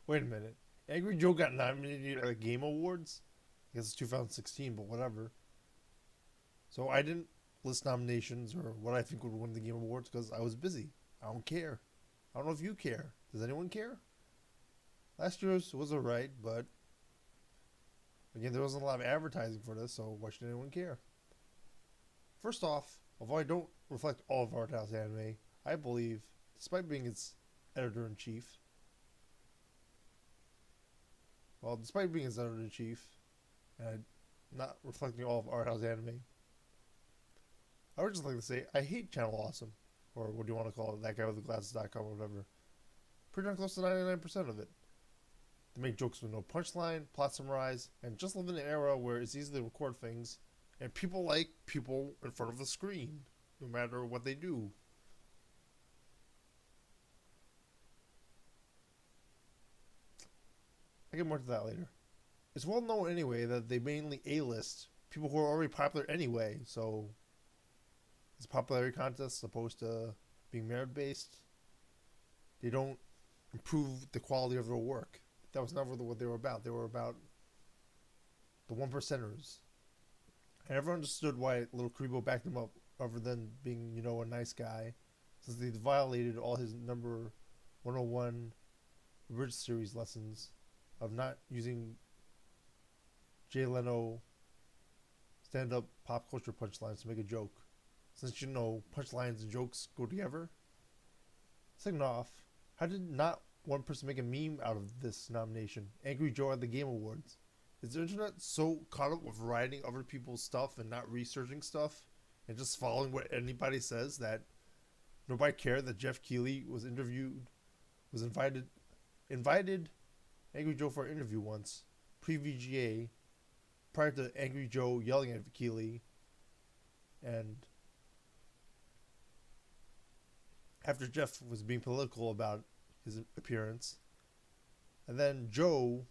Wait a minute. Angry Joe got nominated at the Game Awards? I guess it's 2016, but whatever. So I didn't list nominations or what I think would win the Game Awards because I was busy. I don't care. I don't know if you care. Does anyone care? Last year's was alright, but again, there wasn't a lot of advertising for this, so why should anyone care? First off, although I don't reflect all of Art House Anime, I believe, despite being its editor in chief, despite being its editor in chief, and not reflecting all of Art House Anime, I would just like to say I hate Channel Awesome, or what do you want to call it, that guy with the glasses.com or whatever. Pretty darn close to 99% of it. They make jokes with no punchline, plot summarize, and just live in an era where it's easy to record things, and people like people in front of the screen, no matter what they do. I get more to that later. It's well known anyway that they mainly A-list people who are already popular anyway, so it's a popularity contest as opposed to being merit based. They don't improve the quality of their work. That was never what they were about. They were about the one percenters. I never understood why Little Karibo backed him up, other than being, a nice guy, since they violated all his number 101 Bridge series lessons of not using Jay Leno stand up pop culture punchlines to make a joke. Since punchlines and jokes go together. Second off, how did not one person make a meme out of this nomination? Angry Joe at the Game Awards. Is the internet so caught up with writing other people's stuff and not researching stuff and just following what anybody says that nobody cared that Jeff Keighley was invited Angry Joe for an interview once, pre-VGA, prior to Angry Joe yelling at Keighley, and after Jeff was being political about his appearance. And then Joe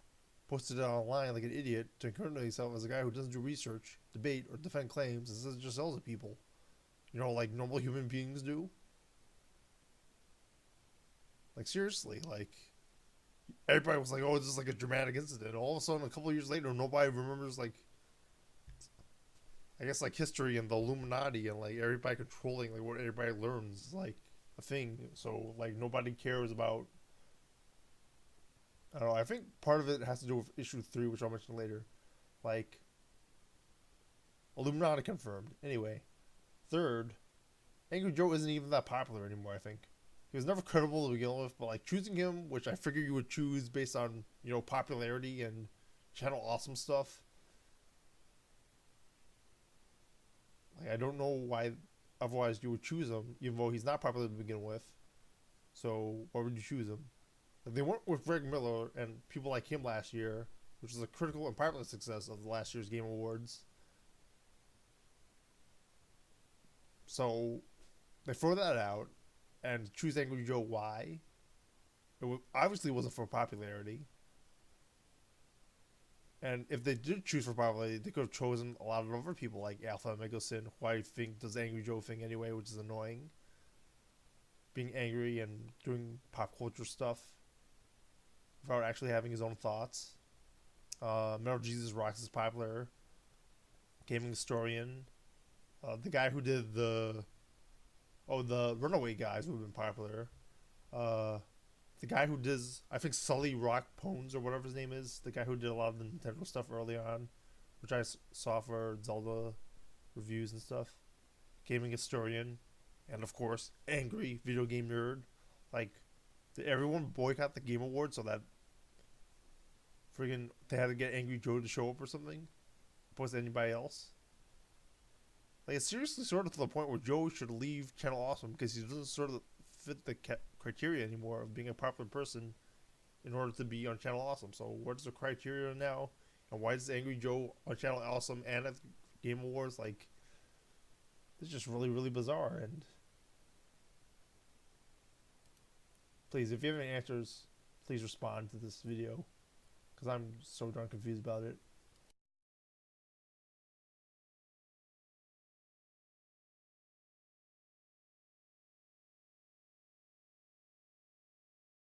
posted it online like an idiot to incriminate himself as a guy who doesn't do research, debate, or defend claims, and says just sells to people. Like normal human beings do. Like, seriously, everybody was like, oh, this is like a dramatic incident. All of a sudden, a couple of years later, nobody remembers, I guess, history and the Illuminati and, everybody controlling, what everybody learns, a thing. So, nobody cares about. I don't know. I think part of it has to do with issue 3, which I'll mention later. Illuminati confirmed. Anyway, third, Angry Joe isn't even that popular anymore, I think. He was never credible to begin with, but, choosing him, which I figure you would choose based on, popularity and Channel Awesome stuff. I don't know why otherwise you would choose him, even though he's not popular to begin with. So, why would you choose him? They went with Greg Miller and people like him last year, which was a critical and popular success of the last year's Game Awards. So, they throw that out and choose Angry Joe. Why? Obviously wasn't for popularity. And if they did choose for popularity, they could have chosen a lot of other people like Alpha Megasin, who I think does the Angry Joe thing anyway, which is annoying. Being angry and doing pop culture stuff without actually having his own thoughts. Metal Jesus Rocks is popular. Gaming Historian. The guy who did the Runaway guys would have been popular. The guy who does, I think, Sully Rock Pones or whatever his name is, the guy who did a lot of the Nintendo stuff early on, which I saw for Zelda reviews and stuff. Gaming Historian, and of course, Angry Video Game Nerd. Did everyone boycott the Game Awards so that friggin' they had to get Angry Joe to show up or something? Opposed to anybody else? It's seriously sort of to the point where Joe should leave Channel Awesome because he doesn't sort of fit the criteria anymore of being a popular person in order to be on Channel Awesome. So what's the criteria now? And why is Angry Joe on Channel Awesome and at the Game Awards? It's just really, really bizarre. And please, if you have any answers, please respond to this video because I'm so darn confused about it.